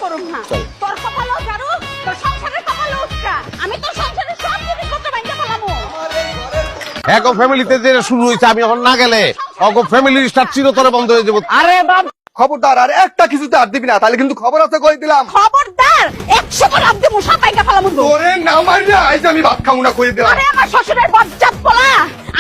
করুম না। তোর কপালও জারু, তোর সংসারের কপালও উস্কা। আমি তোর সংসারের সব জিনিসপত্র ভাঙিয়ে ফেলামু। এক ফ্যামিলিতে যে শুরু হয়েছে আমি এখন না গেলে অগ ফ্যামিলির স্টার্ট চিরতরে বন্ধ হয়ে যাবো। আরে বাপ, খবরদার আর একটা কিছুতে হাত দিবি না, তাহলে কিন্তু খবর আছে কই দিলাম। খবরদার 100 বার আব্দে মুসা ভাঙিয়ে ফেলামু। তোরে না মারিয়া আইজ আমি ভাত খামু না কই দিলাম। আরে আমার শ্বশুরের বজ্জাত পোলা,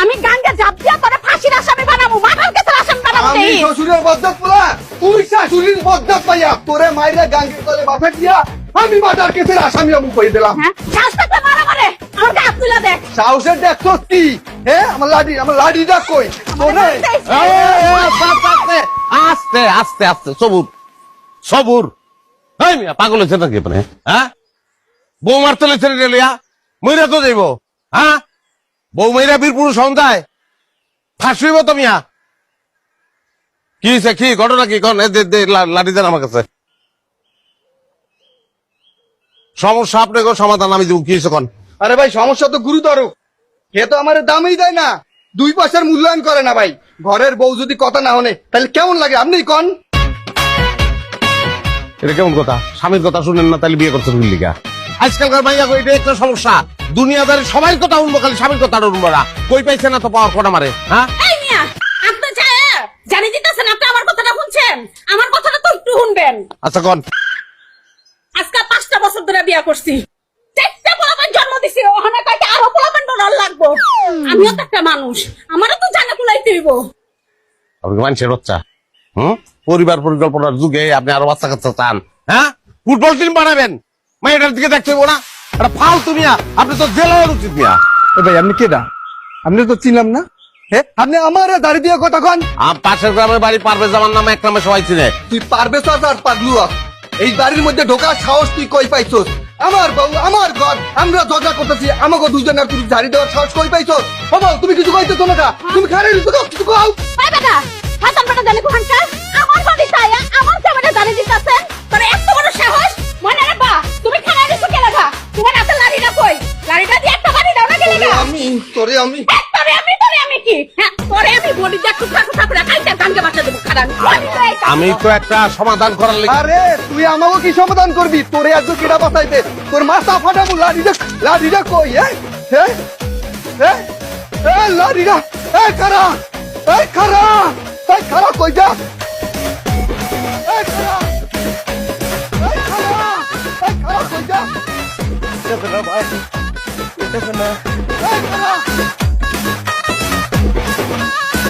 আমি গাঙ্গে ঝাঁপ দিয়া তোরে ফাঁসির আসামি বানাবো, মাথার কেসের আসামি বানাবো। আমি শ্বশুরের বজ্জাত পোলা, তুই শাশুড়ির বজ্জাত পাইয়া তোরে মাইরা গাঙ্গে তলে মাথা দিয়া আমি মাথার কেসের আসামি আমি কই দিলাম। হ্যাঁ সাহস থাকলে মারা মারে, আমার গায়ে হাত তুলে দেখ। সাহসের দেখছস কি? হ্যাঁ আমার লাঠিটা কই তোরে? আস্তে আস্তে আস্তে সবুর সবুর। এই মিয়া পাগল হয়েছে নাকি আপনি? হ্যাঁ বউ মারতে লেছে রেলিয়া মইরা তো যাইব। হ্যাঁ বউ মইরা বীর পুরুষ হন যায়, ফাঁসিব তো মিয়া। কি হয়েছে, কি ঘটনা কি? কন লাঠি দেন আমার কাছে। সমস্যা আপনাকে সমাধান আমি দেবো। কি হয়েছে কন? আরে ভাই সমস্যা তো গুরুতর। হে তো আমার দামই দেয় না, 2 পয়সার মূল্যায়ন করে না ভাই। ঘরের বউ যদি কথা না হনে তাহলে কেমন লাগে আপনি কন? এটা কেমন কথা? স্বামীর কথা শুনেন না তাহলে বিয়ে করছেন লিগা? আজকালকার মাইয়া কই, এটা একটা সমস্যা। দুনিয়াদারি সবাই কথা শুনবো, খালি স্বামীর কথা শুনবো না। কই পাইছে না তো পাওয়ার কথা মারে। হ্যাঁ এই মিয়া, আপনি জানি দিতেছেন আপনি আমার কথাটা শুনছেন? আমার কথাটা তো একটু শুনবেন। আচ্ছা কন। আজকে 5টা বছর ধরে বিয়া করছি, 4টা পোলাপান জন্ম দিছি, ওখানে কয়টা আরো পোলাপান ডলার লাগবো। আমিও তো একটা মানুষ, আমারও তো জানা কুলাইতে হইব। আপনি মানুষের বাচ্চা, পরিবার পরিকল্পনার যুগে আপনি আরো বাচ্চা কাচ্চা চান? হ্যাঁ ফুটবল টিম বানাবেন, মেয়েটার দিকে দেখতে হইব না? এটা ফালতু মিয়া, আপনি তো জেলার উচিত মিয়া। ভাই আপনি কেডা? আপনি তো চিনলাম না। হ্যাঁ আপনি আমার দাড়ি দিয়ে কথা কন। পাশের গ্রামের বাড়ি পারভেজ জামান নামে এক নামে সবাই চিনে। তুই পারবে আর পাগলু এই বাড়ির মধ্যে ঢোকার সাহস তুই কই পাইছস? আমার বউ আমার ঘর, আমরা ঝগড়া করতেছি, আমাকে দুজনের তুই ঝাড়ি দেওয়ার সাহস কই পাইছস? বাবা তুমি কিছু কইতেছো না, তুমি খারে কিছু কও। এই বেটা, হাসান বেটা জানি কোহানকার, আমার বাড়ি তাইয়া আমার ক্যামেরা জানি দিতেছেন। তোর এত বড় সাহস, মনে রাখবা তুমি খানা দিছো কে লাগা? তোমার হাতে লাড়িটা কই? লাড়িটা দিয়ে একটা বাড়ি দাও না কে লাগা? তোরে আমি তোরে আমি কি? হ্যাঁ তোরে আমি বলি যে টুকরা টুকরা করে কাইটা গাঙ্গে বাসা দেব খারাপ। আমি তো একটা সমাধান করার লেগে। আরে তুই আমাকে কি সমাধান করবি? তোরে আজ কেডা বাঁচাইবে? তোর মাথা ফাটাবো। লাঠিটা কই? হ্যাঁ লাঠিটা কারা?